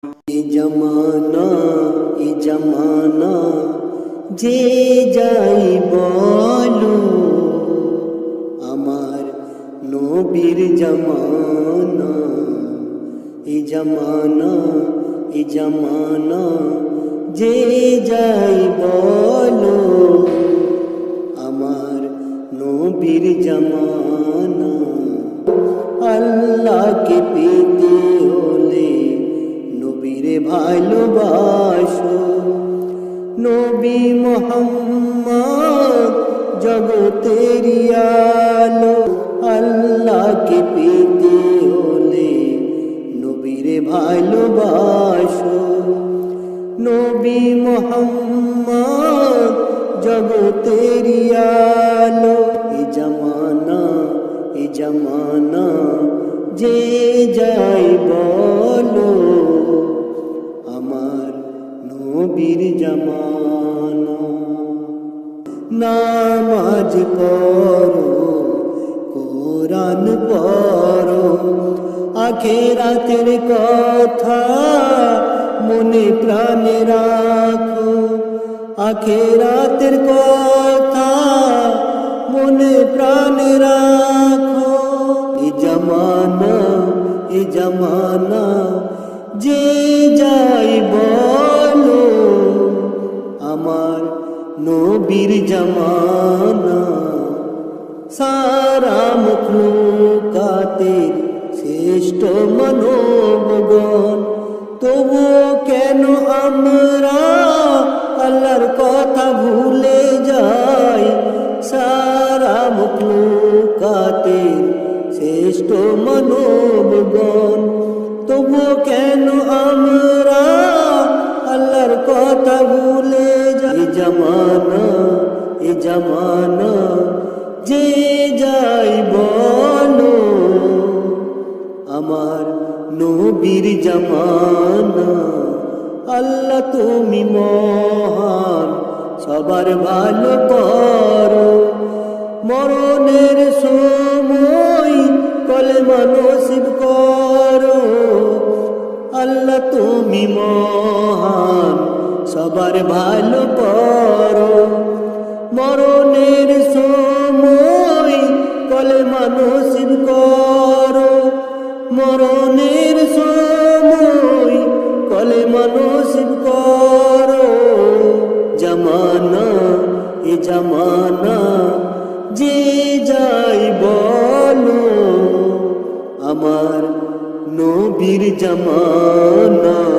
জমানা জমানা যে যাই বলো আমার নবীর জমানা জমানা জমানা যে যাই বলো আমার নবীর জমানা আল্লাহকে পেতে হলে নবীরে ভালোবাসো নবী মুহাম্মদ জগতের আলো আল্লাহকে পেতে হলে নবীরে ভালোবাসো নবী মুহাম্মদ জগতের আলো এ জমানা যে যাই বলো আমার নবীর জমানা নামাজ পড়ো কোরআন পড়ো আখিরাতের কথা মনে প্রাণে রাখো আখিরাতের কথা মনে প্রাণে রাখো এ জমানা যে যাই বলো আমার নবীর জমানা সারা মখলুকাতের শ্রেষ্ঠ মানবগণ তবু কেন আমরা আল্লাহর কথা ভুলে যাই সারা মখলুকাতের শ্রেষ্ঠ মানবগণ তবু কেন আমরা আল্লাহর কথা ভুলে যাই এ জমানা যে যাই বলো আমার নবীর জমানা আল্লাহ তুমি মহান সবার ভালো করো মরণের সময় কলেমা নসিব করো আল্লাহ তুমি মহান সবার ভালো করো মরণের সময় কলেমা নসিব করো মরণের সময় কলেমা নসিব করো এ জমানা যে যাই বলো আমার নবীর জমানা।